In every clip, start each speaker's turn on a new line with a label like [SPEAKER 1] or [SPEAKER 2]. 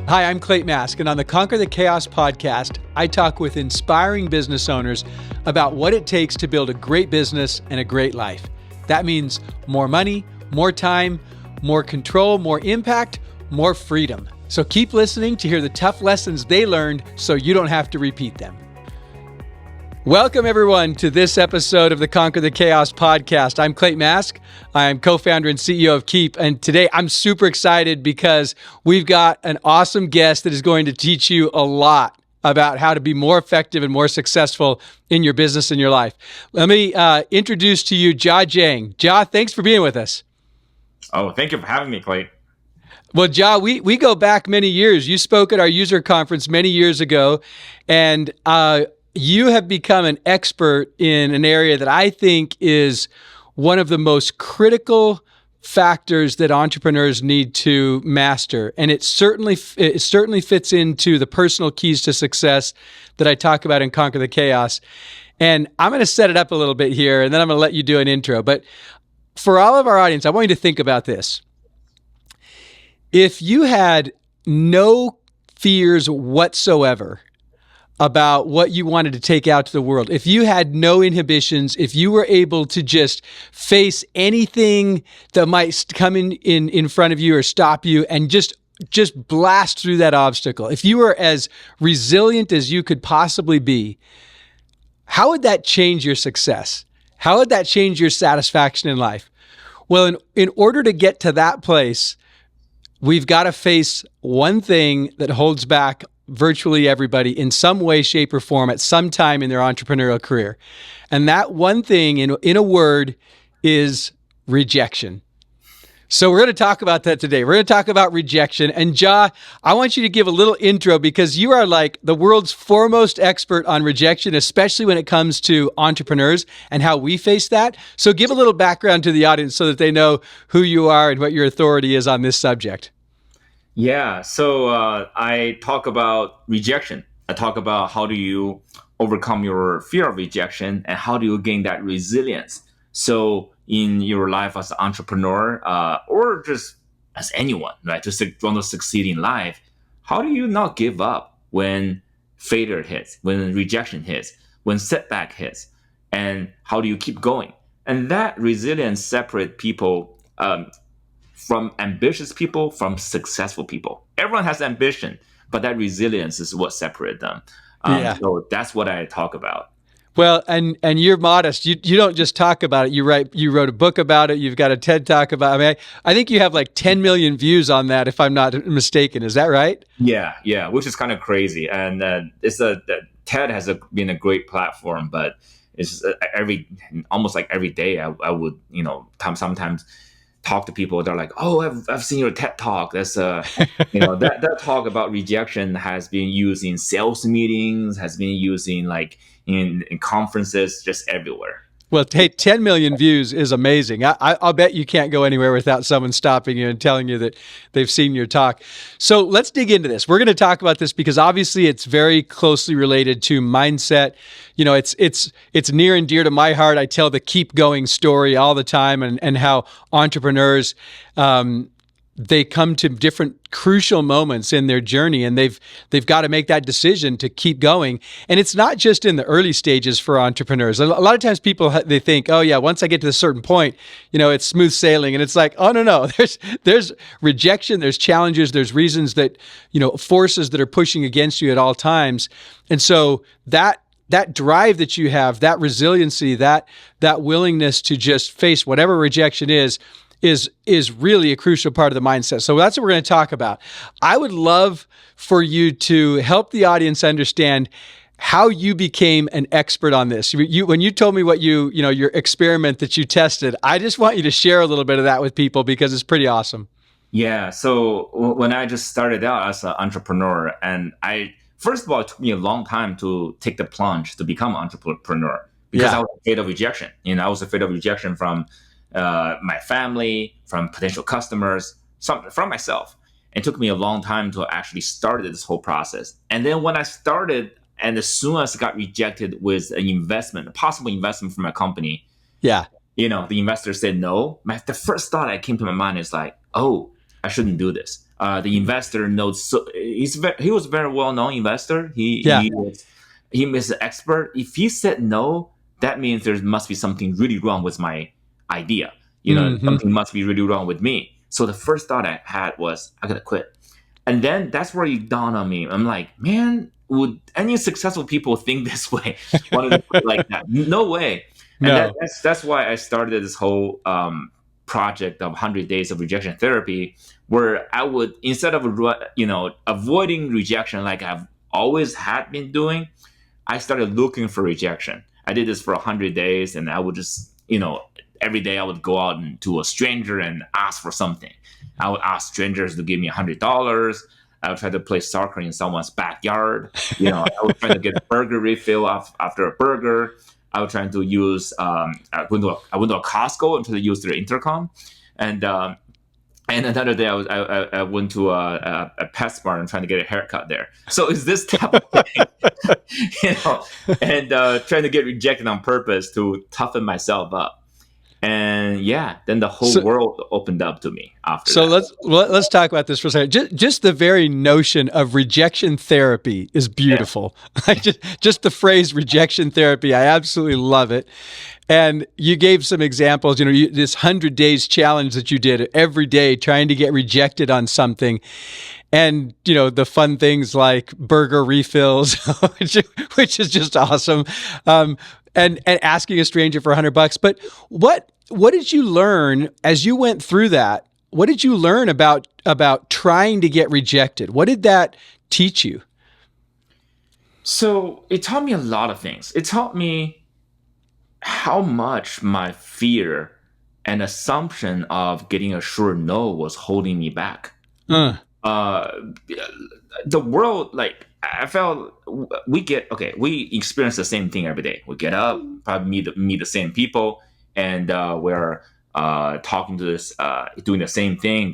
[SPEAKER 1] Hi, I'm Clate Mask, and on the Conquer the Chaos podcast, I talk with inspiring business owners about what it takes to build a great business and a great life. That means more money, more time, more control, more impact, more freedom. So keep listening to hear the tough lessons they learned so you don't have to repeat them. Welcome, everyone, to this episode of the Conquer the Chaos podcast. I'm Clate Mask. I'm co-founder and CEO of Keep. And today I'm super excited because we've got an awesome guest that is going to teach you a lot about how to be more effective and more successful in your business and your life. Let me introduce to you Jia Jiang. Jia, thanks for being with us.
[SPEAKER 2] Oh, thank you for having me, Clay.
[SPEAKER 1] Well, Jia, we go back many years. You spoke at our user conference many years ago, and you have become an expert in an area that I think is one of the most critical factors that entrepreneurs need to master. And it certainly fits into the personal keys to success that I talk about in Conquer the Chaos. And I'm going to set it up a little bit here, and then I'm going to let you do an intro. But for all of our audience, I want you to think about this. If you had no fears whatsoever about what you wanted to take out to the world, if you had no inhibitions, if you were able to just face anything that might come in front of you or stop you and just blast through that obstacle, if you were as resilient as you could possibly be, how would that change your success? How would that change your satisfaction in life? Well, in order to get to that place, we've got to face one thing that holds back virtually everybody in some way, shape, or form at some time in their entrepreneurial career. And that one thing, in a word, is rejection. So we're going to talk about that today. We're going to talk about rejection. And Jia, I want you to give a little intro because you are like the world's foremost expert on rejection, especially when it comes to entrepreneurs and how we face that. So give a little background to the audience so that they know who you are and what your authority is on this subject.
[SPEAKER 2] Yeah, so I talk about rejection. I talk about how do you overcome your fear of rejection and how do you gain that resilience. So in your life as an entrepreneur or just as anyone, right, to want to succeed in life, how do you not give up when failure hits, when rejection hits, when setback hits, and how do you keep going? And that resilience separates people from ambitious people from successful people. Everyone has ambition, but that resilience is what separates them. So that's what I talk about.
[SPEAKER 1] Well, and you're modest. You don't just talk about it. You wrote a book about it. You've got a TED Talk about it. I mean, I think you have like 10 million views on that, if I'm not mistaken. Is that right?
[SPEAKER 2] Yeah, which is kind of crazy. And TED has been a great platform, but it's almost like every day I would sometimes talk to people. They're like, "Oh, I've seen your TED Talk." That's that talk about rejection has been used in sales meetings, has been used in in conferences, just everywhere.
[SPEAKER 1] Well, hey, 10 million views is amazing. I'll bet you can't go anywhere without someone stopping you and telling you that they've seen your talk. So let's dig into this. We're going to talk about this because obviously it's very closely related to mindset. You know, it's near and dear to my heart. I tell the keep going story all the time and how entrepreneurs, they come to different crucial moments in their journey and they've got to make that decision to keep going. And it's not just in the early stages for entrepreneurs. A lot of times people, they think, oh yeah, once I get to a certain point, it's smooth sailing. And it's like, oh no, there's rejection, there's challenges, there's reasons that, forces that are pushing against you at all times. And so that drive that you have, that resiliency, that willingness to just face whatever rejection is really a crucial part of the mindset. So that's what we're going to talk about. I would love for you to help the audience understand how you became an expert on this. When you told me what your experiment that you tested, I just want you to share a little bit of that with people because it's pretty awesome.
[SPEAKER 2] Yeah. So when I just started out as an entrepreneur, and first of all, it took me a long time to take the plunge to become an entrepreneur because I was afraid of rejection. I was afraid of rejection from my family, from potential customers, from myself. It took me a long time to actually start this whole process. And then when I started, and as soon as I got rejected with a possible investment from a company, the investor said no. The first thought that came to my mind is like, oh, I shouldn't do this. The investor knows, so he was a very well known investor.
[SPEAKER 1] Yeah.
[SPEAKER 2] He was an expert. If he said no, that means there must be something really wrong with my idea.
[SPEAKER 1] Hmm.
[SPEAKER 2] Something must be really wrong with me. So the first thought I had was, I gotta quit. And then that's where it dawned on me. I'm like, man, would any successful people think this way? Wanted to quit like that? No way. And
[SPEAKER 1] No.
[SPEAKER 2] that's why I started this whole project of 100 days of rejection therapy, where I would, instead of avoiding rejection like I've always had been doing, I started looking for rejection. I did this for 100 days, and I would just, every day I would go out to a stranger and ask for something. I would ask strangers to give me $100. I would try to play soccer in someone's backyard. I would try to get a burger refill after a burger. I was trying to use. I went to a Costco and tried to use their intercom, and another day I went to a pet bar and trying to get a haircut there. So it's this type of thing, and trying to get rejected on purpose to toughen myself up. And yeah, then the whole world opened up to me after.
[SPEAKER 1] So
[SPEAKER 2] that.
[SPEAKER 1] let's talk about this for a second. Just the very notion of rejection therapy is beautiful. Yeah. just the phrase rejection therapy, I absolutely love it. And you gave some examples. This 100 days challenge that you did every day, trying to get rejected on something, and the fun things like burger refills, which is just awesome. And asking a stranger for $100. But what did you learn as you went through that? What did you learn about trying to get rejected? What did that teach you?
[SPEAKER 2] So it taught me a lot of things. It taught me how much my fear and assumption of getting a sure no was holding me back. The world, like, I felt we experience the same thing every day. We get up, probably meet the same people, and we're talking to this, doing the same thing,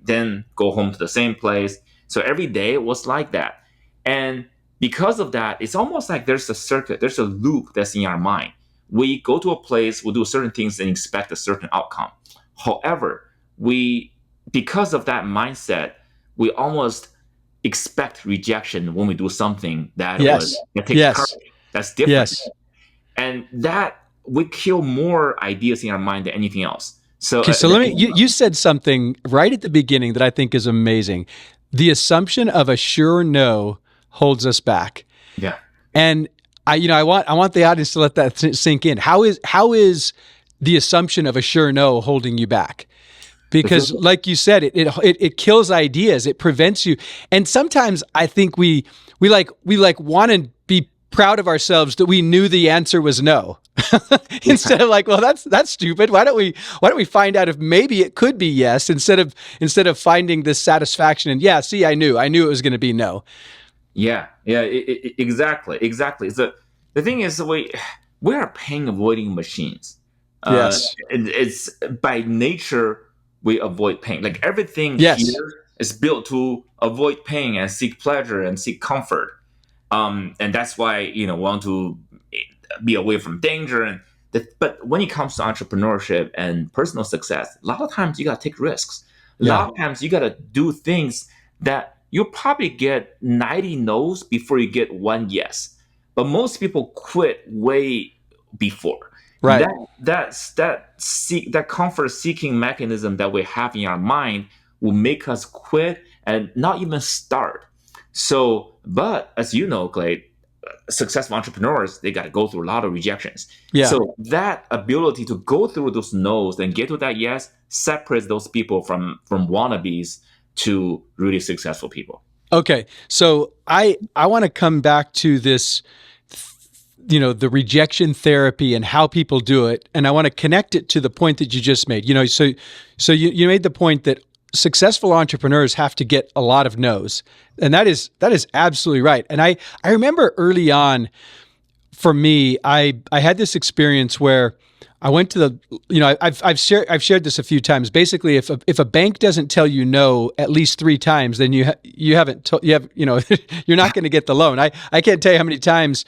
[SPEAKER 2] then go home to the same place. So every day it was like that. And because of that, it's almost like there's a circuit, there's a loop that's in our mind. We go to a place, we'll do certain things and expect a certain outcome. However, because of that mindset, we almost expect rejection when we do something that takes courage. That's different.
[SPEAKER 1] Yes.
[SPEAKER 2] And that we kill more ideas in our mind than anything else. So
[SPEAKER 1] you said something right at the beginning that I think is amazing. The assumption of a sure no holds us back.
[SPEAKER 2] Yeah.
[SPEAKER 1] And I want the audience to let that sink in. How is the assumption of a sure no holding you back? Because, like you said, it kills ideas. It prevents you. And sometimes I think we want to be proud of ourselves that we knew the answer was no, instead of like, well, that's stupid. Why don't we find out if maybe it could be yes, instead of finding this satisfaction and I knew it was going to be no.
[SPEAKER 2] Yeah, exactly. The thing is, we are pain avoiding machines.
[SPEAKER 1] Yes,
[SPEAKER 2] it's by nature. We avoid pain. Like everything
[SPEAKER 1] here
[SPEAKER 2] is built to avoid pain and seek pleasure and seek comfort. And that's why, we want to be away from danger. But when it comes to entrepreneurship and personal success, a lot of times you got to take risks. A lot of times you got to do things that you'll probably get 90 no's before you get one yes. But most people quit way before.
[SPEAKER 1] Right.
[SPEAKER 2] That comfort seeking mechanism that we have in our mind will make us quit and not even start. So, but as you know, Clate, successful entrepreneurs, they got to go through a lot of rejections.
[SPEAKER 1] Yeah.
[SPEAKER 2] So that ability to go through those no's and get to that yes separates those people from wannabes to really successful people.
[SPEAKER 1] Okay. So I want to come back to this, the rejection therapy and how people do it. And I want to connect it to the point that you just made. So you made the point that successful entrepreneurs have to get a lot of no's. And that is absolutely right. And I remember early on, for me, I had this experience where I went to the, I've shared this a few times. Basically, if a bank doesn't tell you no at least 3 times, then you're not going to get the loan. I can't tell you how many times,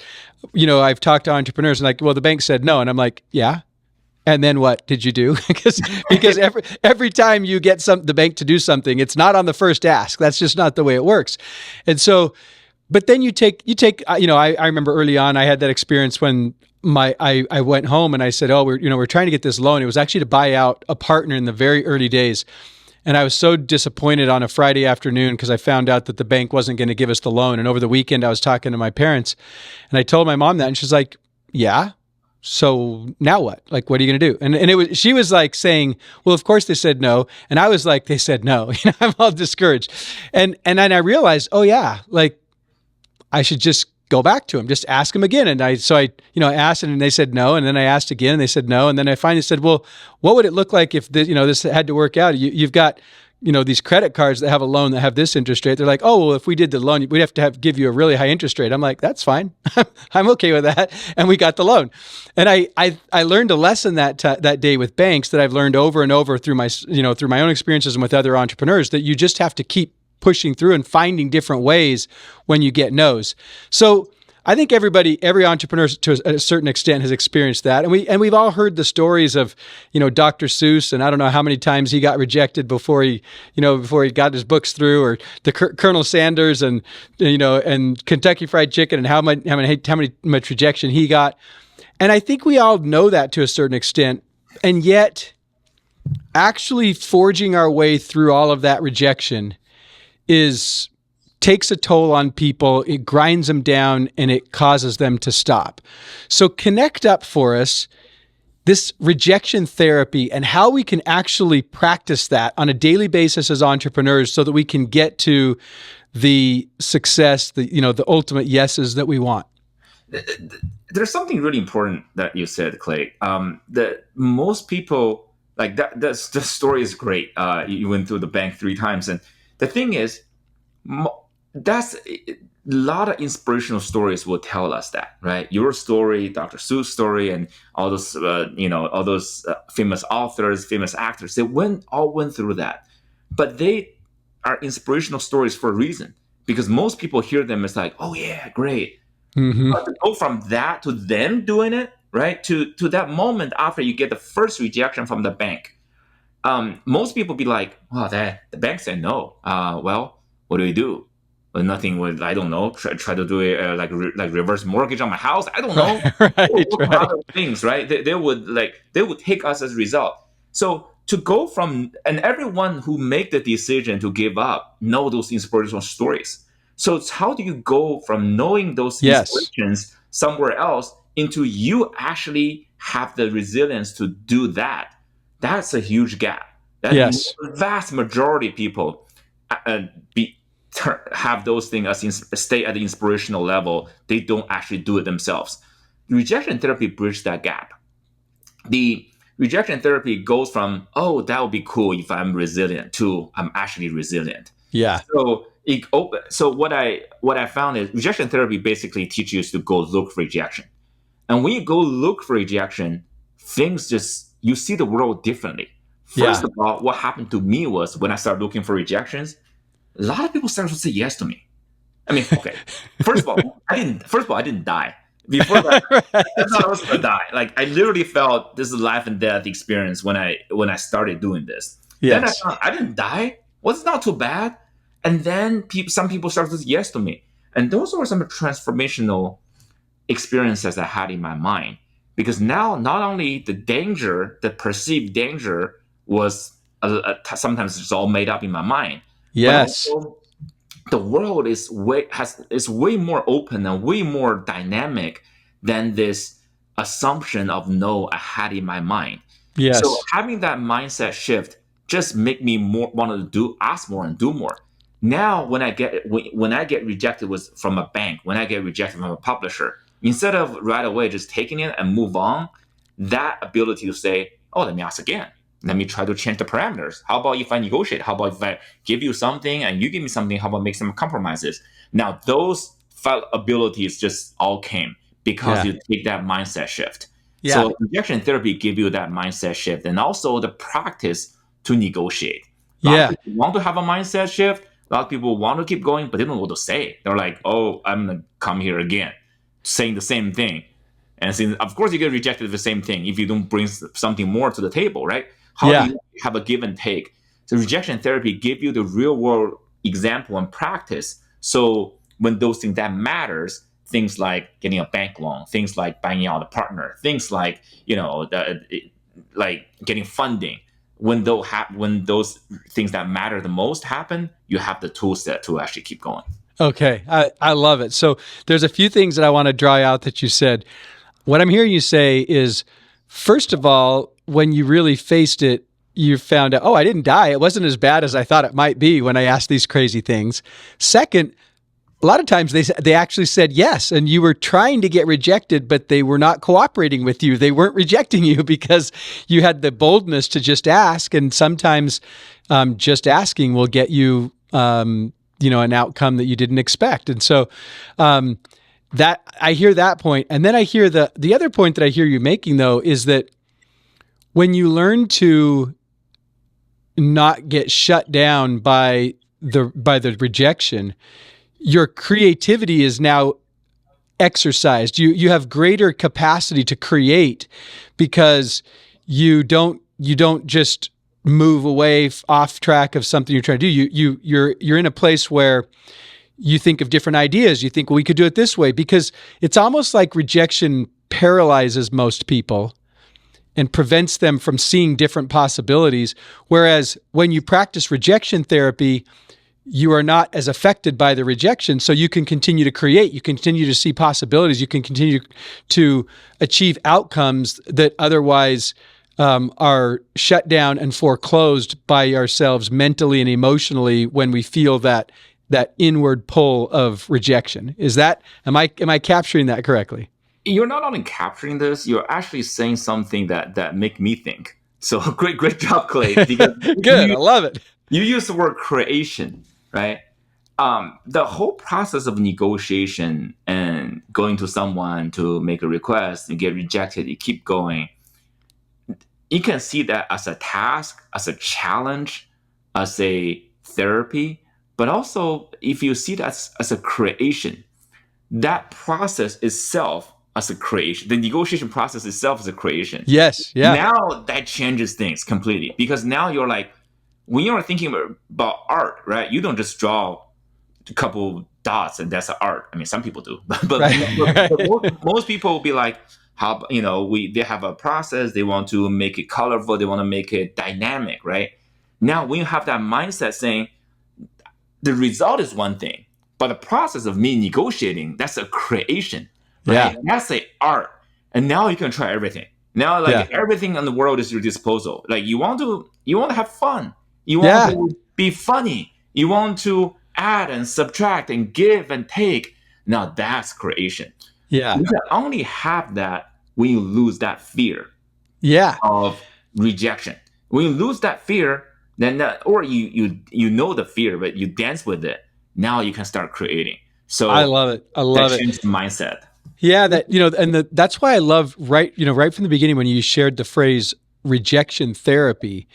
[SPEAKER 1] I've talked to entrepreneurs and like, well, the bank said no. And I'm like, yeah, And then what did you do? because every time you get the bank to do something, it's not on the first ask. That's just not the way it works. And so, but then you take, I remember early on, I had that experience when I went home and I said, oh, we're trying to get this loan. It was actually to buy out a partner in the very early days. And I was so disappointed on a Friday afternoon because I found out that the bank wasn't going to give us the loan. And over the weekend, I was talking to my parents and I told my mom that, and she's like, yeah. So now what? Like, what are you going to do? And she was like saying, well, of course they said no. And I was like, they said no. I'm all discouraged. And then I realized, oh yeah, like I should just go back to him, just ask him again. And I asked and they said no. And then I asked again and they said no. And then I finally said, well, what would it look like if this had to work out? You've got, these credit cards that have a loan that have this interest rate. They're like, oh, well, if we did the loan, we'd have to give you a really high interest rate. I'm like, that's fine. I'm okay with that. And we got the loan. And I learned a lesson that day with banks that I've learned over and over through my own experiences and with other entrepreneurs, that you just have to keep pushing through and finding different ways when you get no's. So I think every entrepreneur to a certain extent has experienced that. And we've all heard the stories of, Dr. Seuss, and I don't know how many times he got rejected before he got his books through, or the Colonel Sanders and Kentucky Fried Chicken and how much rejection he got. And I think we all know that to a certain extent. And yet actually forging our way through all of that rejection takes a toll on people. It grinds them down and it causes them to stop. So connect up for us this rejection therapy and how we can actually practice that on a daily basis as entrepreneurs so that we can get to the success, the ultimate yeses that we want.
[SPEAKER 2] There's something really important that you said, Clay. That most people like that. The story is great. You went through the bank 3 times, and the thing is, that's a lot of inspirational stories will tell us that, right? Your story, Dr. Seuss' story, and all those, all those famous authors, famous actors, they all went through that, but they are inspirational stories for a reason, because most people hear them as like, oh yeah, great. Mm-hmm. But to go from that to them doing it, right? To that moment after you get the first rejection from the bank, most people be like, "Oh, the bank said no. Well, what do we do? Well, nothing. I don't know. Try to do it like reverse mortgage on my house. I don't know. What other things, right? They would take us as a result. So to go from, and everyone who make the decision to give up know those inspirational stories. So it's how do you go from knowing those inspirations somewhere else into you actually have the resilience to do that? That's a huge gap. The vast majority of people have those things as stay at the inspirational level. They don't actually do it themselves. Rejection therapy bridges that gap. The rejection therapy goes from, oh, that would be cool if I'm resilient, to I'm actually resilient.
[SPEAKER 1] Yeah.
[SPEAKER 2] So what I found is rejection therapy basically teaches you to go look for rejection. And when you go look for rejection, you see the world differently. First of all, what happened to me was when I started looking for rejections, a lot of people started to say yes to me. I mean, okay. First of all, I didn't die. Before that, I thought I was gonna die. Like, I literally felt this is a life and death experience when I started doing this. Yes. Then I thought I didn't die. Well, it's not too bad. And then some people started to say yes to me. And those were some transformational experiences I had in my mind. Because now, not only the perceived danger was sometimes it's all made up in my mind.
[SPEAKER 1] Yes.
[SPEAKER 2] But also, the world is way more open and way more dynamic than this assumption of no I had in my mind.
[SPEAKER 1] Yes.
[SPEAKER 2] So having that mindset shift just make me want to ask more and do more. Now, when I get rejected from a bank, when I get rejected from a publisher, instead of right away just taking it and move on, that ability to say, oh, let me ask again. Let me try to change the parameters. How about if I negotiate? How about if I give you something and you give me something? How about make some compromises? Now, those abilities just all came because you take that mindset shift. Yeah. So rejection therapy give you that mindset shift and also the practice to negotiate. A lot of people want to have a mindset shift. A lot of people want to keep going, but they don't know what to say. They're like, oh, I'm going to come here again, saying the same thing. And since, of course, you get rejected for the same thing if you don't bring something more to the table, right? How do
[SPEAKER 1] Yeah.
[SPEAKER 2] you have a give and take? So rejection therapy give you the real world example and practice. So when those things that matters, things like getting a bank loan, things like buying out a partner, things like like getting funding. When those things that matter the most happen, you have the tool set to actually keep going.
[SPEAKER 1] Okay. I love it. So there's a few things that I want to draw out that you said. What I'm hearing you say is, first of all, when you really faced it, you found out, oh, I didn't die. It wasn't as bad as I thought it might be when I asked these crazy things. Second, a lot of times they actually said yes, and you were trying to get rejected, but they were not cooperating with you. They weren't rejecting you because you had the boldness to just ask, and sometimes just asking will get you, an outcome that you didn't expect. And so that I hear that point, and then I hear the other point that I hear you making though is that when you learn to not get shut down by the rejection, your creativity is now exercised. You have greater capacity to create because you don't just move away off track of something you're trying to do. You're in a place where you think of different ideas. You think, well, we could do it this way, because it's almost like rejection paralyzes most people and prevents them from seeing different possibilities. Whereas when you practice rejection therapy, you are not as affected by the rejection. So you can continue to create, you continue to see possibilities, you can continue to achieve outcomes that otherwise are shut down and foreclosed by ourselves mentally and emotionally when we feel that inward pull of rejection. Am I capturing that correctly?
[SPEAKER 2] You're not only capturing this, you're actually saying something that make me think. So great job, Clay. Because
[SPEAKER 1] Good, I love it.
[SPEAKER 2] you use the word creation, right? The whole process of negotiation and going to someone to make a request, you get rejected, you keep going. You can see that as a task, as a challenge, as a therapy, but also if you see that as a creation, that process itself as a creation, the negotiation process itself is a creation.
[SPEAKER 1] Yes, yeah.
[SPEAKER 2] Now that changes things completely, because now you're like, when you're thinking about art, right? You don't just draw a couple dots and that's art. I mean, some people do, but most people will be like, they have a process. They want to make it colorful. They want to make it dynamic, right? Now, when you have that mindset saying the result is one thing, but the process of me negotiating, that's a creation, right?
[SPEAKER 1] Yeah.
[SPEAKER 2] That's a art. And now you can try everything. Now, everything in the world is your disposal. Like you want to have fun. You want to be funny. You want to add and subtract and give and take. Now that's creation.
[SPEAKER 1] Yeah.
[SPEAKER 2] You can only have that when you lose that fear.
[SPEAKER 1] Yeah.
[SPEAKER 2] Of rejection. When you lose that fear, then or you know the fear, but you dance with it. Now you can start creating. So
[SPEAKER 1] I love it. I love it.
[SPEAKER 2] Change the mindset.
[SPEAKER 1] Yeah, that's why I love right from the beginning when you shared the phrase rejection therapy.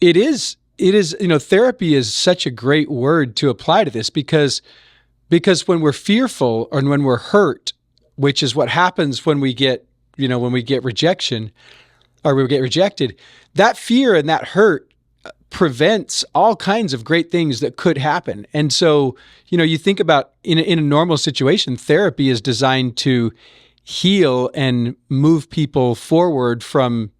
[SPEAKER 1] It is therapy is such a great word to apply to this because when we're fearful or when we're hurt, which is what happens when we get rejection or we get rejected, that fear and that hurt prevents all kinds of great things that could happen. And so, you think about in a normal situation, therapy is designed to heal and move people forward from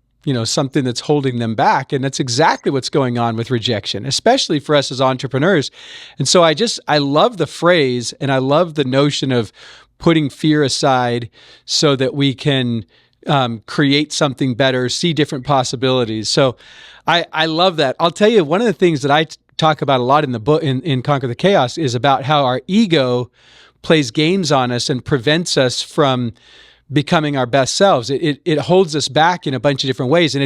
[SPEAKER 1] something that's holding them back. And that's exactly what's going on with rejection, especially for us as entrepreneurs. And so I love the phrase and I love the notion of putting fear aside so that we can create something better, see different possibilities. So I love that. I'll tell you, one of the things that I talk about a lot in the book in Conquer the Chaos is about how our ego plays games on us and prevents us from becoming our best selves. It holds us back in a bunch of different ways. And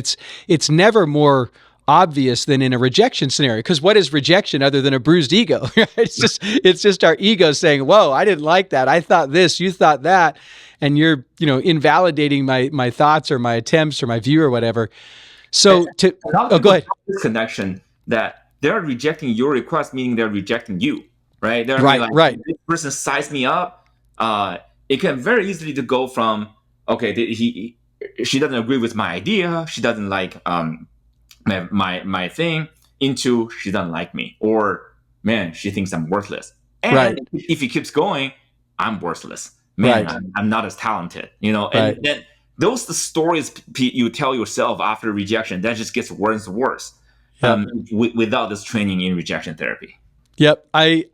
[SPEAKER 1] it's never more obvious than in a rejection scenario. Because what is rejection other than a bruised ego? It's just our ego saying, whoa, I didn't like that. I thought this, you thought that. And you're, invalidating my thoughts or my attempts or my view or whatever. So go ahead.
[SPEAKER 2] This connection that they're rejecting your request, meaning they're rejecting you, right? They're
[SPEAKER 1] right.
[SPEAKER 2] This person sized me up. It can very easily to go from, okay, she doesn't agree with my idea, she doesn't like my thing, into she doesn't like me, or man, she thinks I'm worthless.
[SPEAKER 1] Right.
[SPEAKER 2] And if it keeps going, I'm worthless. Man,
[SPEAKER 1] Right.
[SPEAKER 2] I'm not as talented, and
[SPEAKER 1] Right.
[SPEAKER 2] then those the stories you tell yourself after rejection that just gets worse and worse.
[SPEAKER 1] Yep.
[SPEAKER 2] Without this training in rejection therapy.
[SPEAKER 1] Yep. I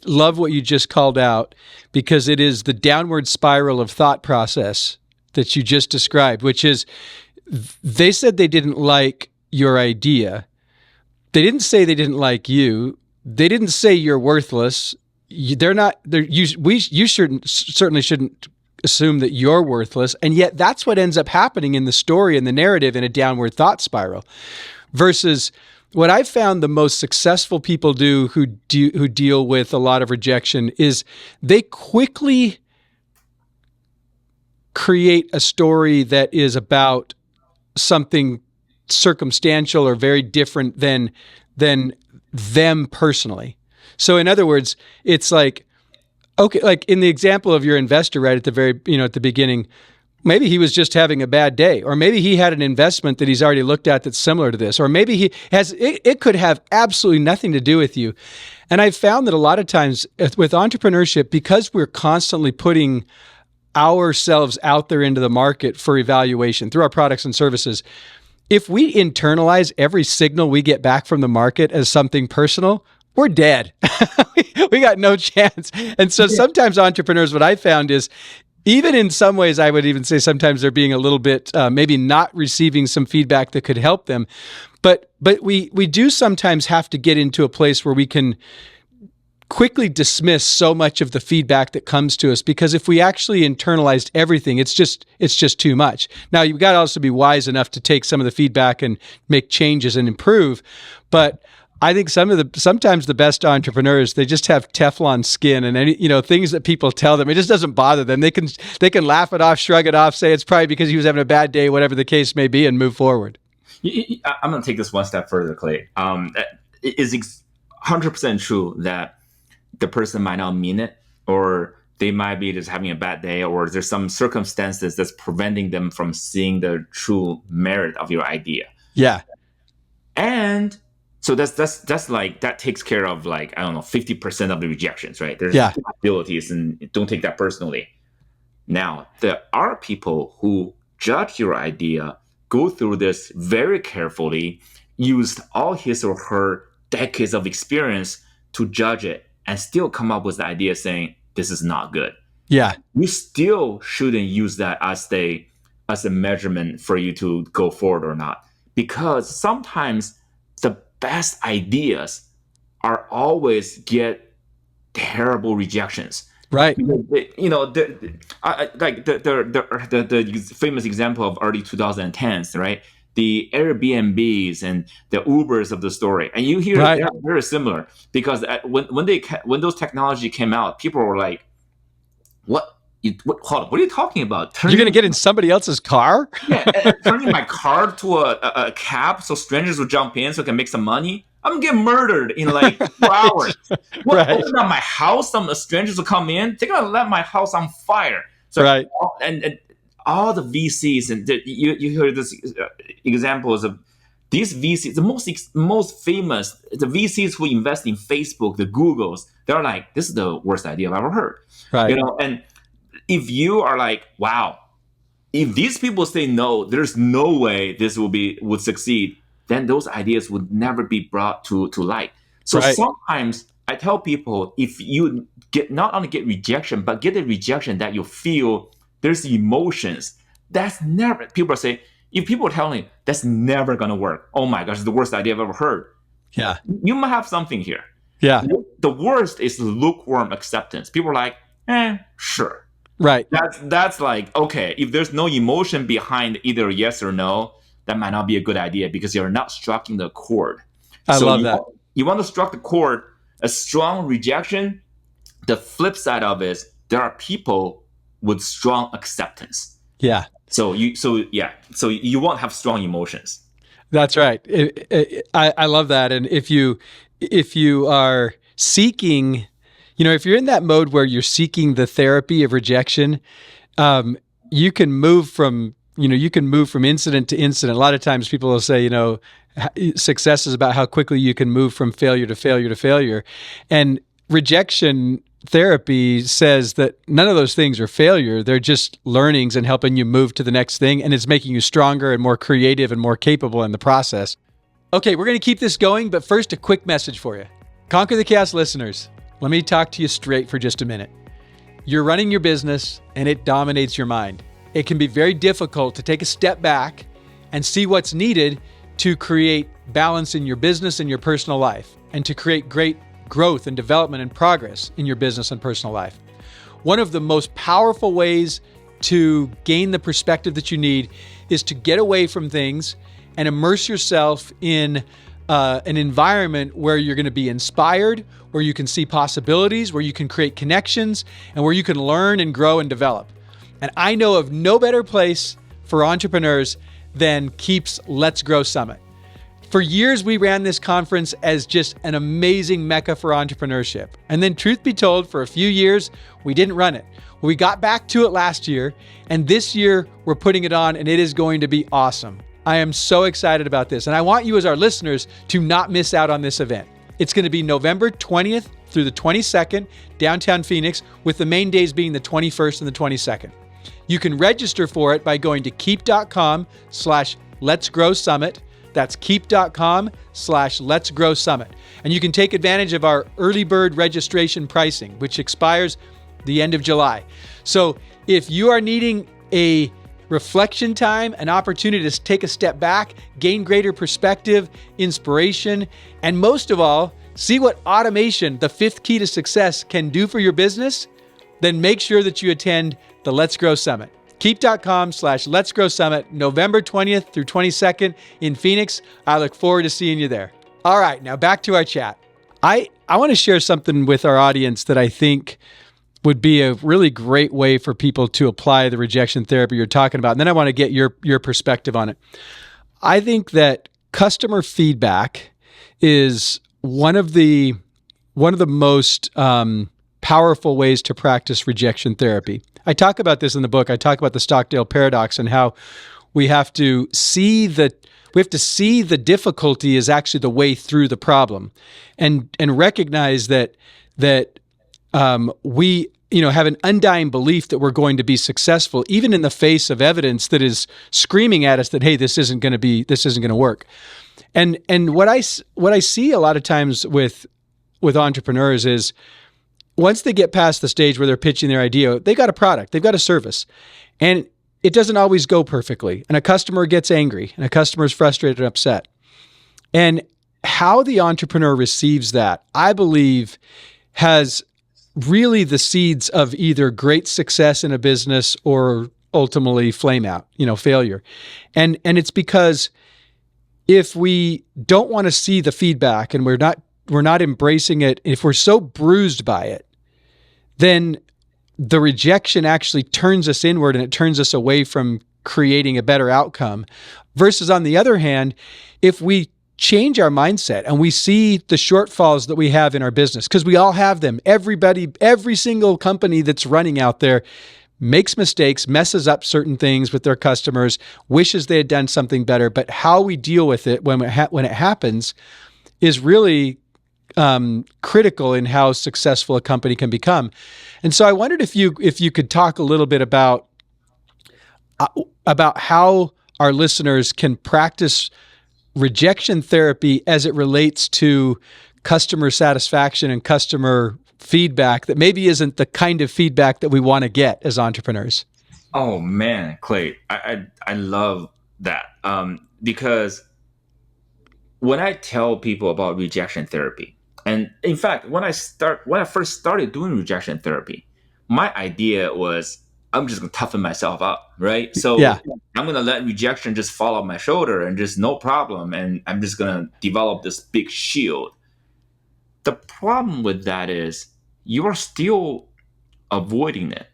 [SPEAKER 1] love what you just called out, because it is the downward spiral of thought process that you just described, which is they said they didn't like your idea. They didn't say they didn't like you. They didn't say you're worthless. They're not. You certainly shouldn't assume that you're worthless, and yet that's what ends up happening in the story and the narrative in a downward thought spiral. Versus what I've found the most successful people who deal with a lot of rejection is they quickly create a story that is about something circumstantial or very different than them personally. So in other words, it's like, okay, like in the example of your investor right at the very, at the beginning, maybe he was just having a bad day, or maybe he had an investment that he's already looked at that's similar to this, or maybe he has, it could have absolutely nothing to do with you. And I've found that a lot of times with entrepreneurship, because we're constantly putting ourselves out there into the market for evaluation through our products and services, if we internalize every signal we get back from the market as something personal, we're dead. We got no chance. And so sometimes entrepreneurs, what I found is, even in some ways, I would even say sometimes they're being a little bit, maybe not receiving some feedback that could help them. But we do sometimes have to get into a place where we can quickly dismiss so much of the feedback that comes to us, because if we actually internalized everything, it's just too much. Now, you've got to also be wise enough to take some of the feedback and make changes and improve. But I think sometimes the best entrepreneurs, they just have Teflon skin, and things that people tell them, it just doesn't bother them. They can laugh it off, shrug it off, say it's probably because he was having a bad day, whatever the case may be, and move forward.
[SPEAKER 2] I'm going to take this one step further, Clay. It is 100% true that the person might not mean it, or they might be just having a bad day, or there's some circumstances that's preventing them from seeing the true merit of your idea.
[SPEAKER 1] Yeah.
[SPEAKER 2] And so that's like, that takes care of, like, I don't know, 50% of the rejections, right? There's possibilities, and don't take that personally. Now, there are people who judge your idea, go through this very carefully, used all his or her decades of experience to judge it, and still come up with the idea saying, this is not good.
[SPEAKER 1] Yeah.
[SPEAKER 2] You still shouldn't use that as a measurement for you to go forward or not. Because sometimes the best ideas are always get terrible rejections.
[SPEAKER 1] Right.
[SPEAKER 2] Like the famous example of early 2010s, right? The Airbnbs and the Ubers of the story, and you hear they're very similar, because when those technology came out, people were like, "What? Hold on, what are you talking about?
[SPEAKER 1] You're going to get in somebody else's car?
[SPEAKER 2] Yeah, turning my car to a cab so strangers will jump in so I can make some money. I'm gonna get murdered in like 4 hours. Open up my house, some strangers will come in. They're gonna let my house on fire. So and all the VCs, and you heard this examples of these VCs, the most famous, the VCs who invest in Facebook, the Googles, they're like, this is the worst idea I've ever heard.
[SPEAKER 1] Right.
[SPEAKER 2] And if you are like, wow, if these people say no, there's no way this would succeed, then those ideas would never be brought to light. So sometimes I tell people, if you not only get rejection, but get a rejection that you feel there's emotions, that's never, people say, if people tell me that's never going to work, oh my gosh, it's the worst idea I've ever heard.
[SPEAKER 1] Yeah.
[SPEAKER 2] You might have something here.
[SPEAKER 1] Yeah.
[SPEAKER 2] The worst is lukewarm acceptance. People are like, sure.
[SPEAKER 1] Right.
[SPEAKER 2] That's like, okay, if there's no emotion behind either yes or no, that might not be a good idea, because you're not striking the chord.
[SPEAKER 1] I love that.
[SPEAKER 2] You want to strike the chord. A strong rejection, the flip side of it is there are people with strong acceptance.
[SPEAKER 1] Yeah.
[SPEAKER 2] So you won't have strong emotions.
[SPEAKER 1] That's right. I love that. And if you are seeking, if you're in that mode where you're seeking the therapy of rejection, you can move from incident to incident. A lot of times people will say, success is about how quickly you can move from failure to failure to failure. And rejection therapy says that none of those things are failure. They're just learnings and helping you move to the next thing. And it's making you stronger and more creative and more capable in the process. Okay, we're going to keep this going, but first, a quick message for you. Conquer the Chaos listeners, let me talk to you straight for just a minute. You're running your business and it dominates your mind. It can be very difficult to take a step back and see what's needed to create balance in your business and your personal life, and to create great growth and development and progress in your business and personal life. One of the most powerful ways to gain the perspective that you need is to get away from things and immerse yourself in an environment where you're going to be inspired, where you can see possibilities, where you can create connections, and where you can learn and grow and develop. And I know of no better place for entrepreneurs than Keep's Let's Grow Summit. For years, we ran this conference as just an amazing mecca for entrepreneurship. And then, truth be told, for a few years, we didn't run it. We got back to it last year, and this year we're putting it on, and it is going to be awesome. I am so excited about this, and I want you as our listeners to not miss out on this event. It's going to be November 20th through the 22nd, downtown Phoenix, with the main days being the 21st and the 22nd. You can register for it by going to keep.com/Let's Grow Summit. That's keep.com/Let's Grow Summit. And you can take advantage of our early bird registration pricing, which expires the end of July. So if you are needing a reflection time, an opportunity to take a step back, gain greater perspective, inspiration, and most of all, see what automation, the fifth key to success, can do for your business, then make sure that you attend the Let's Grow Summit. Keep.com/Let's Grow Summit, November 20th through 22nd in Phoenix. I look forward to seeing you there. All right, now back to our chat. I want to share something with our audience that I think would be a really great way for people to apply the rejection therapy you're talking about. And then I want to get your perspective on it. I think that customer feedback is one of the most powerful ways to practice rejection therapy. I talk about this in the book. I talk about the Stockdale paradox and how we have to see the difficulty is actually the way through the problem, and recognize that we have an undying belief that we're going to be successful, even in the face of evidence that is screaming at us that, hey, this isn't going to work. And what I see a lot of times with entrepreneurs is, once they get past the stage where they're pitching their idea, they've got a product, they've got a service, and it doesn't always go perfectly. And a customer gets angry, and a customer is frustrated and upset. And how the entrepreneur receives that, I believe, has really the seeds of either great success in a business or ultimately flame out, failure. And it's because if we don't want to see the feedback and we're not embracing it, if we're so bruised by it, then the rejection actually turns us inward and it turns us away from creating a better outcome. Versus on the other hand, if we change our mindset and we see the shortfalls that we have in our business, because we all have them. Every single company that's running out there makes mistakes, messes up certain things with their customers, wishes they had done something better. But how we deal with it when it happens is really critical in how successful a company can become. And so I wondered if you could talk a little bit about how our listeners can practice rejection therapy as it relates to customer satisfaction and customer feedback that maybe isn't the kind of feedback that we want to get as entrepreneurs.
[SPEAKER 2] Oh man, Clay, I love that because when I tell people about rejection therapy, and in fact, when I first started doing rejection therapy, my idea was I'm just gonna toughen myself up, right? So
[SPEAKER 1] Yeah.
[SPEAKER 2] I'm gonna let rejection just fall off my shoulder and just no problem, and I'm just gonna develop this big shield. The problem with that is you are still avoiding it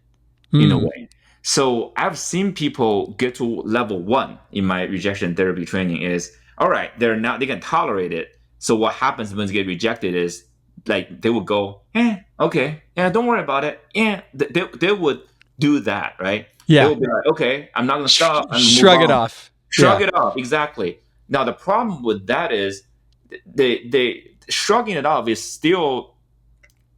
[SPEAKER 2] in a way. So I've seen people get to level 1 in my rejection therapy training is, all right, they can tolerate it. So what happens when they get rejected is like they would go, okay, yeah, don't worry about it. Yeah, they would do that, right? They
[SPEAKER 1] Yeah.
[SPEAKER 2] will be like, okay, I'm not going to stop and move
[SPEAKER 1] Shrug it
[SPEAKER 2] on.
[SPEAKER 1] off.
[SPEAKER 2] Shrug
[SPEAKER 1] Yeah.
[SPEAKER 2] it off, exactly. Now the problem with that is they shrugging it off is still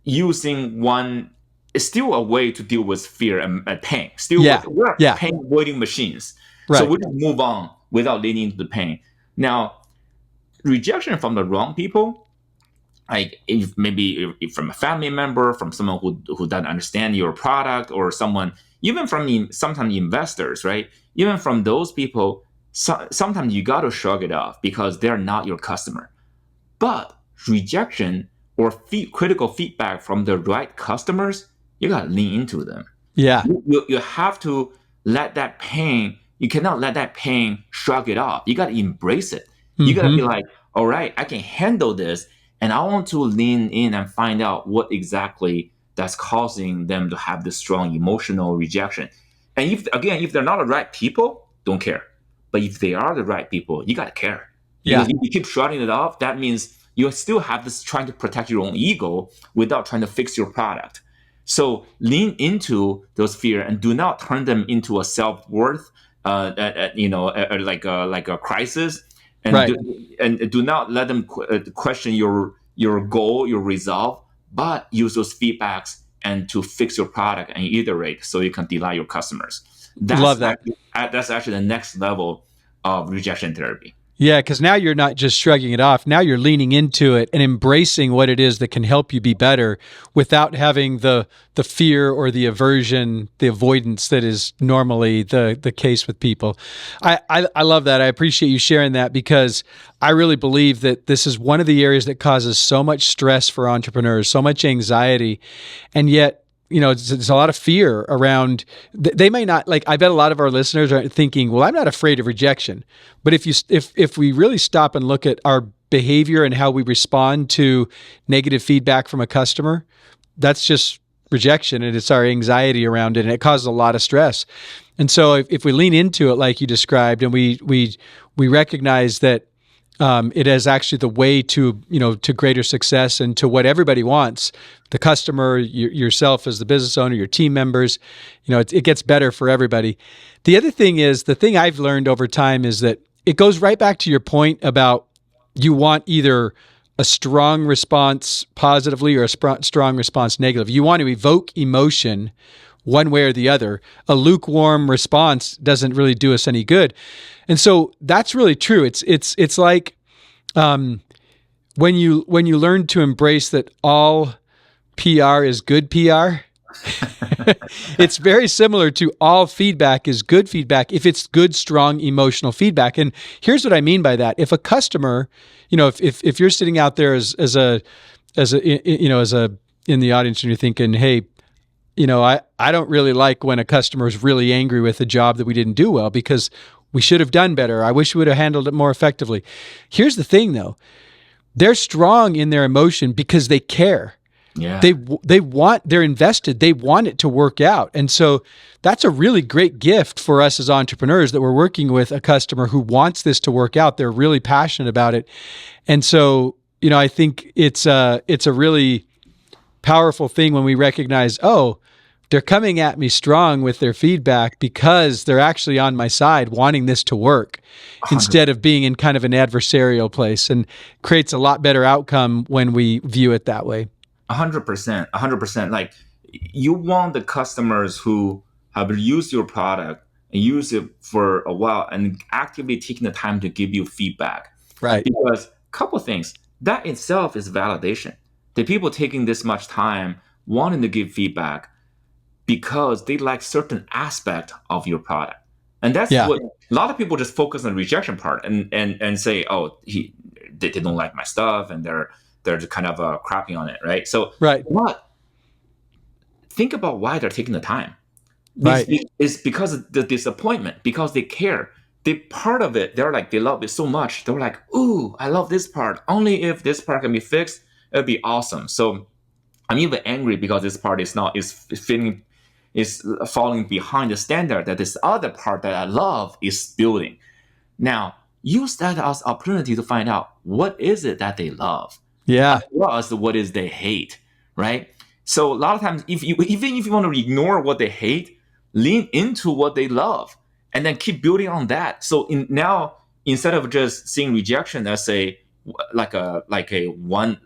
[SPEAKER 2] using one. It's still a way to deal with fear and pain. Still,
[SPEAKER 1] Yeah.
[SPEAKER 2] we're
[SPEAKER 1] Yeah.
[SPEAKER 2] pain avoiding machines, so
[SPEAKER 1] Right.
[SPEAKER 2] we just move on without leading into the pain. Now, rejection from the wrong people, like if from a family member, from someone who doesn't understand your product, or someone, even from sometimes investors, right? Even from those people, sometimes you got to shrug it off because they're not your customer. But rejection or critical feedback from the right customers, you got to lean into them.
[SPEAKER 1] Yeah.
[SPEAKER 2] You have to let that pain, you cannot let that pain shrug it off. You got to embrace it. You got to be
[SPEAKER 1] Hmm.
[SPEAKER 2] like, all right, I can handle this. And I want to lean in and find out what exactly that's causing them to have this strong emotional rejection. And if they're not the right people, don't care. But if they are the right people, you got to care. Because
[SPEAKER 1] Yeah.
[SPEAKER 2] if you keep shrugging it off, that means you still have this trying to protect your own ego without trying to fix your product. So lean into those fear and do not turn them into a self worth, like a crisis, and
[SPEAKER 1] Right.
[SPEAKER 2] do not let them question your goal, your resolve, but use those feedbacks and to fix your product and iterate so you can delight your customers.
[SPEAKER 1] Love that.
[SPEAKER 2] That's actually the next level of rejection therapy.
[SPEAKER 1] Yeah, because now you're not just shrugging it off. Now you're leaning into it and embracing what it is that can help you be better without having the fear or the aversion, the avoidance that is normally the case with people. I love that. I appreciate you sharing that because I really believe that this is one of the areas that causes so much stress for entrepreneurs, so much anxiety, and yet there's a lot of fear around. They may not like. I bet a lot of our listeners are thinking, "Well, I'm not afraid of rejection." But if we really stop and look at our behavior and how we respond to negative feedback from a customer, that's just rejection, and it's our anxiety around it, and it causes a lot of stress. And so, if we lean into it like you described, and we recognize that it is actually the way to greater success and to what everybody wants, the customer, yourself as the business owner, your team members, it gets better for everybody. The other thing is, the thing I've learned over time is that it goes right back to your point about you want either a strong response positively or a strong response negative. You want to evoke emotion one way or the other. A lukewarm response doesn't really do us any good. And so that's really true. It's like when you learn to embrace that all PR is good PR. It's very similar to all feedback is good feedback if it's good, strong, emotional feedback. And here's what I mean by that. If a customer, if you're sitting out there as a in the audience and you're thinking, hey, I don't really like when a customer is really angry with a job that we didn't do well because we should have done better. I wish we would have handled it more effectively. Here's the thing, though. They're strong in their emotion because they care.
[SPEAKER 2] Yeah.
[SPEAKER 1] They're invested. They want it to work out. And so that's a really great gift for us as entrepreneurs that we're working with a customer who wants this to work out. They're really passionate about it. And so, I think it's a really powerful thing when we recognize, oh, they're coming at me strong with their feedback because they're actually on my side wanting this to work
[SPEAKER 2] 100%.
[SPEAKER 1] instead of being in kind of an adversarial place, and creates a lot better outcome when we view it that way.
[SPEAKER 2] 100%. 100%. Like, you want the customers who have used your product and used it for a while and actively taking the time to give you feedback.
[SPEAKER 1] Right.
[SPEAKER 2] Because a couple things, that itself is validation. The people taking this much time wanting to give feedback because they like certain aspect of your product. And that's what a lot of people just focus on the rejection part and say, oh, they don't like my stuff and they're just kind of crapping on it, right? So,
[SPEAKER 1] right.
[SPEAKER 2] But think about why they're taking the time.
[SPEAKER 1] Right.
[SPEAKER 2] It's because of the disappointment, because they care. They part of it, they love it so much. They're like, ooh, I love this part. Only if this part can be fixed, it'd be awesome. So I'm even angry because this part is falling behind the standard that this other part that I love is building. Now, use that as opportunity to find out what is it that they love.
[SPEAKER 1] Yeah.
[SPEAKER 2] As well as what is they hate, right? So a lot of times, even if you want to ignore what they hate, lean into what they love, and then keep building on that. So now, instead of just seeing rejection as a one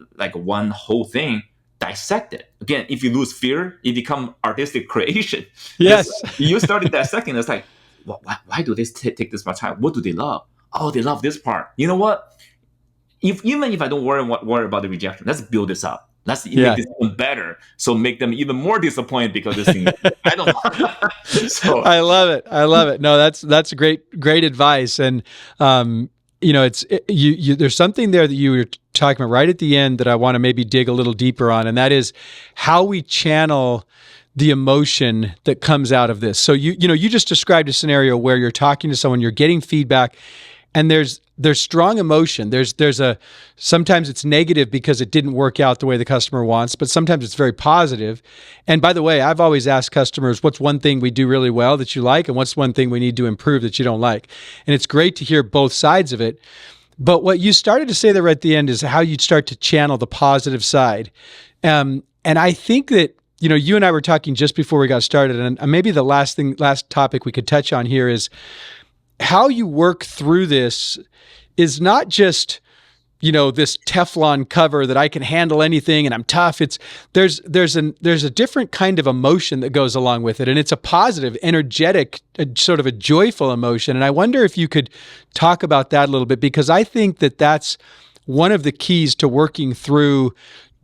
[SPEAKER 2] whole thing, dissect it. Again, if you lose fear, it become artistic creation.
[SPEAKER 1] Yes.
[SPEAKER 2] You started dissecting. It's like, why do they take this much time? What do they love? Oh, they love this part. You know what? Even if I don't worry about the rejection, let's build this up. Let's make this even better. So make them even more disappointed because this thing. I don't. So
[SPEAKER 1] I love it. I love it. No, that's great advice. And there's something there that you were talking about right at the end that I want to maybe dig a little deeper on, and that is how we channel the emotion that comes out of this. So you just described a scenario where you're talking to someone, you're getting feedback, and there's strong emotion. Sometimes it's negative because it didn't work out the way the customer wants, but sometimes it's very positive. And by the way, I've always asked customers, what's one thing we do really well that you like, and what's one thing we need to improve that you don't like? And it's great to hear both sides of it. But what you started to say there at the end is how you'd start to channel the positive side. And I think that, you and I were talking just before we got started, and maybe the last topic we could touch on here is how you work through this is not just, this Teflon cover that I can handle anything and I'm tough. There's a different kind of emotion that goes along with it. And it's a positive, energetic, sort of a joyful emotion. And I wonder if you could talk about that a little bit, because I think that that's one of the keys to working through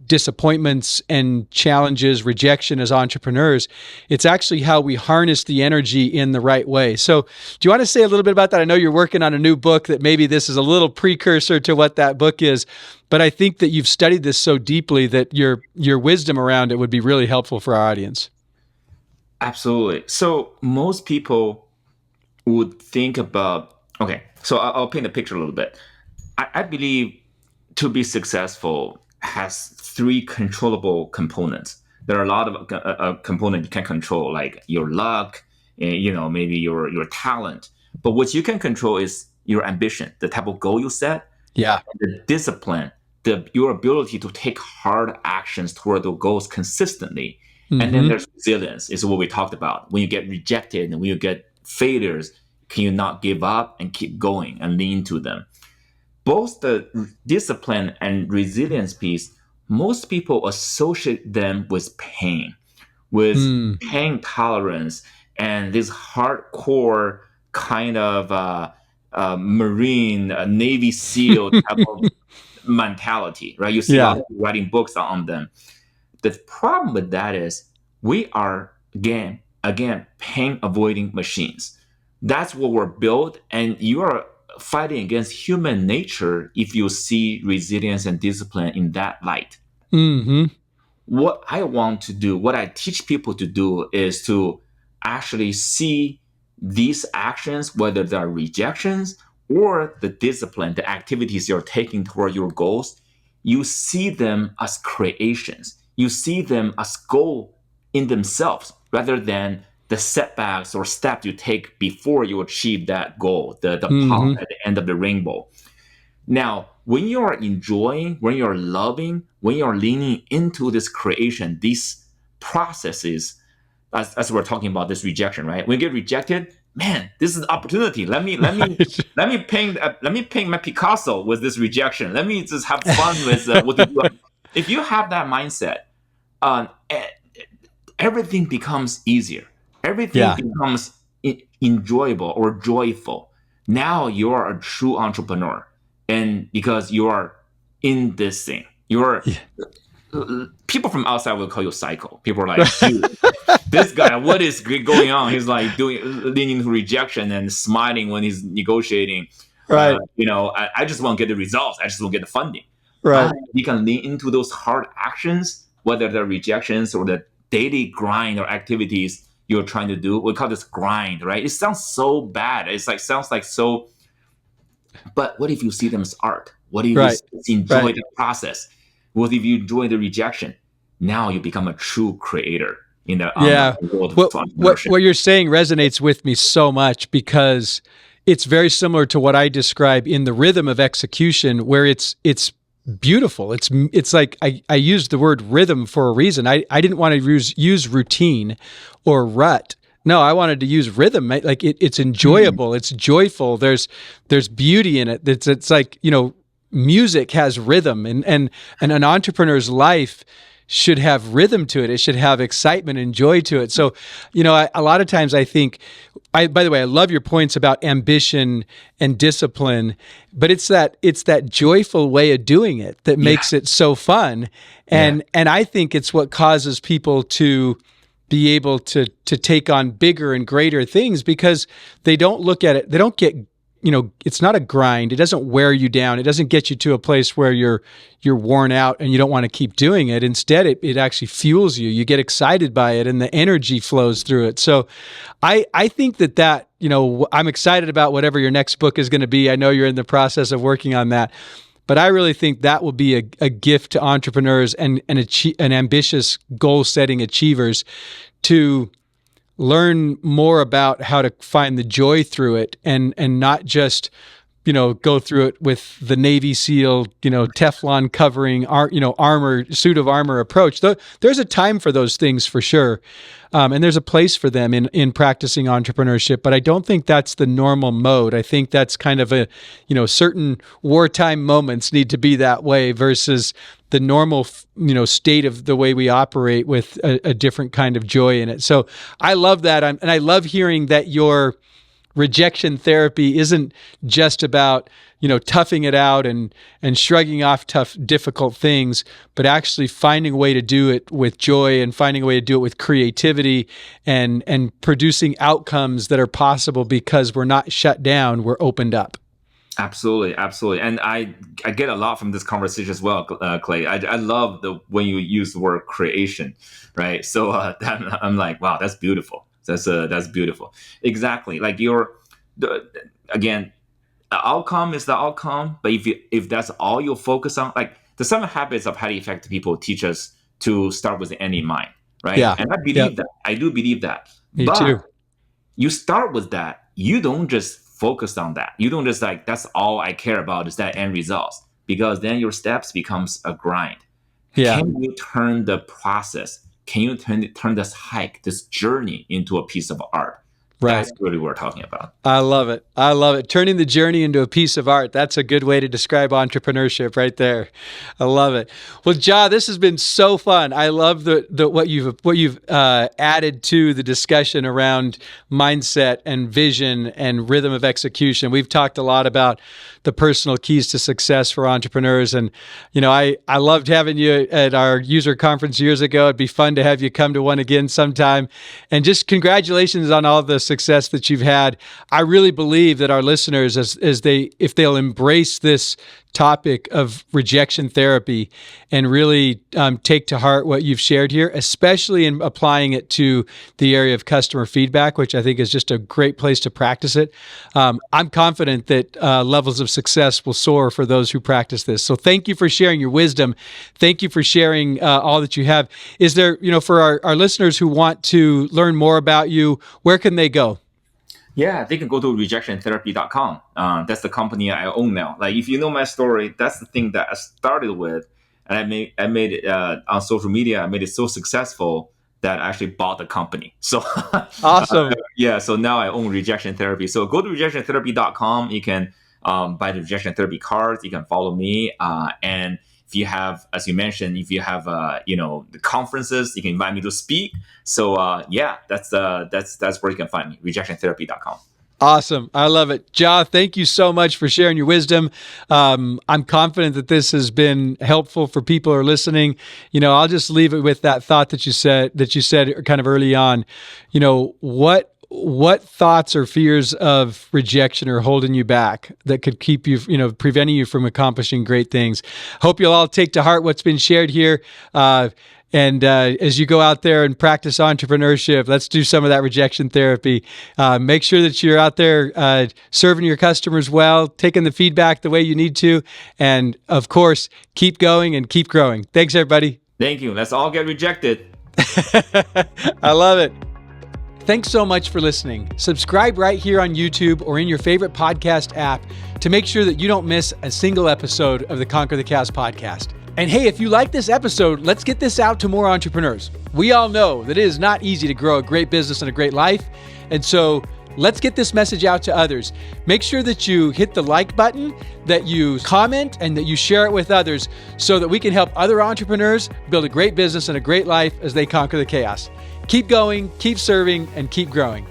[SPEAKER 1] disappointments and challenges, rejection as entrepreneurs. It's actually how we harness the energy in the right way. So do you want to say a little bit about that? I know you're working on a new book that maybe this is a little precursor to what that book is, but I think that you've studied this so deeply that your wisdom around it would be really helpful for our audience.
[SPEAKER 2] Absolutely. So most people would think about, okay, so I'll paint a picture a little bit. I believe to be successful has three controllable components. There are a lot of components you can control, like your luck, maybe your talent. But what you can control is your ambition, the type of goal you set, the discipline, your ability to take hard actions toward the goals consistently. Mm-hmm. And then there's resilience, is what we talked about. When you get rejected and when you get failures, can you not give up and keep going and lean to them? Both the discipline and resilience piece, most people associate them with pain, with pain tolerance, and this hardcore kind of Marine, Navy SEAL type of mentality, right? You see a lot of people writing books on them. The problem with that is we are, again, pain-avoiding machines. That's what we're built, and you are fighting against human nature if you see resilience and discipline in that light. Mm-hmm. What I want to do, what I teach people to do, is to actually see these actions, whether they're rejections or the discipline, the activities you're taking toward your goals, you see them as creations. You see them as goal in themselves, rather than the setbacks or steps you take before you achieve that goal, the pop at the end of the rainbow. Now, when you are enjoying, when you're loving, when you're leaning into this creation, these processes, as we're talking about this rejection, right? When you get rejected, man, this is an opportunity. Let me paint my Picasso with this rejection. Let me just have fun with what you do. If you have that mindset, everything becomes easier. Everything becomes enjoyable or joyful. Now you are a true entrepreneur, and because you are in this thing, people from outside will call you psycho. People are like, dude, this guy, what is going on? He's like leaning to rejection and smiling when he's negotiating. Right. I just want to get the results. I just want to get the funding. Right. You can lean into those hard actions, whether they're rejections or the daily grind or activities you're trying to do. We call this grind, right? It sounds so bad. Sounds like so. But what if you see them as art? What if you enjoy the process? What if you enjoy the rejection? Now you become a true creator in the world of entrepreneurship.
[SPEAKER 1] What you're saying resonates with me so much, because it's very similar to what I describe in the rhythm of execution, where it's beautiful. It's like I used the word rhythm for a reason. I didn't want to use routine or rut. No, I wanted to use rhythm. Like it's enjoyable. It's joyful. There's beauty in it. It's like, music has rhythm, and an entrepreneur's life should have rhythm to it. It should have excitement and joy to it. So, a lot of times I think, by the way, I love your points about ambition and discipline, but it's that joyful way of doing it that makes it so fun. And I think it's what causes people to be able to take on bigger and greater things, because they don't look at it. They don't get, it's not a grind. It doesn't wear you down. It doesn't get you to a place where you're worn out and you don't want to keep doing it. Instead, it actually fuels you. You get excited by it and the energy flows through it. So I think that, I'm excited about whatever your next book is going to be. I know you're in the process of working on that. But I really think that will be a gift to entrepreneurs and ambitious goal-setting achievers to learn more about how to find the joy through it, and not just go through it with the Navy SEAL Teflon covering suit of armor approach. There's a time for those things for sure, and there's a place for them in practicing entrepreneurship. But I don't think that's the normal mode. I think that's kind of a certain wartime moments need to be that way versus the normal state of the way we operate with a different kind of joy in it. So I love that, and I love hearing that your rejection therapy isn't just about toughing it out and shrugging off difficult things, but actually finding a way to do it with joy and finding a way to do it with creativity and producing outcomes that are possible because we're not shut down, we're opened up.
[SPEAKER 2] Absolutely, and I get a lot from this conversation as well, Clay. I love when you use the word creation, right? So I'm like, wow, that's beautiful. That's beautiful. Exactly. Like again, the outcome is the outcome. But if that's all you focus on, like the 7 Habits of Highly Effective People teach us to start with the end in mind, right?
[SPEAKER 1] Yeah.
[SPEAKER 2] And I believe that. I do believe that.
[SPEAKER 1] Me too.
[SPEAKER 2] You start with that. You don't just focus on that. You don't just like, that's all I care about is that end result, because then your steps becomes a grind.
[SPEAKER 1] Yeah.
[SPEAKER 2] Can you turn the process? Can you turn this hike, this journey into a piece of art?
[SPEAKER 1] Right.
[SPEAKER 2] That's really what we're talking about.
[SPEAKER 1] I love it. Turning the journey into a piece of art. That's a good way to describe entrepreneurship right there. I love it. Well, Jia, this has been so fun. I love what you've added to the discussion around mindset and vision and rhythm of execution. We've talked a lot about the personal keys to success for entrepreneurs. And, I loved having you at our user conference years ago. It'd be fun to have you come to one again sometime. And just congratulations on all the success that you've had. I really believe that our listeners, if they'll embrace this topic of rejection therapy and really take to heart what you've shared here, especially in applying it to the area of customer feedback, which I think is just a great place to practice it. I'm confident that levels of success will soar for those who practice this. So thank you for sharing your wisdom. Thank you for sharing all that you have. Is there, for our listeners who want to learn more about you, where can they go?
[SPEAKER 2] Yeah, they can go to rejectiontherapy.com. That's the company I own now. Like, if you know my story, that's the thing that I started with, and I made it on social media. I made it so successful that I actually bought the company. So
[SPEAKER 1] awesome.
[SPEAKER 2] So now I own Rejection Therapy. So go to rejectiontherapy.com. You can buy the Rejection Therapy cards. You can follow me, and if you have, as you mentioned, if you have the conferences, you can invite me to speak. So that's where you can find me, rejectiontherapy.com.
[SPEAKER 1] Awesome. I love it. Jia, thank you so much for sharing your wisdom. I'm confident that this has been helpful for people who are listening. I'll just leave it with that thought that you said kind of early on. What thoughts or fears of rejection are holding you back that could keep you, preventing you from accomplishing great things? Hope you'll all take to heart what's been shared here. And as you go out there and practice entrepreneurship, let's do some of that rejection therapy. Make sure that you're out there serving your customers well, taking the feedback the way you need to. And of course, keep going and keep growing. Thanks, everybody.
[SPEAKER 2] Thank you. Let's all get rejected.
[SPEAKER 1] I love it. Thanks so much for listening. Subscribe right here on YouTube or in your favorite podcast app to make sure that you don't miss a single episode of the Conquer the Chaos podcast. And hey, if you like this episode, let's get this out to more entrepreneurs. We all know that it is not easy to grow a great business and a great life. And so let's get this message out to others. Make sure that you hit the like button, that you comment, and that you share it with others so that we can help other entrepreneurs build a great business and a great life as they conquer the chaos. Keep going, keep serving, and keep growing.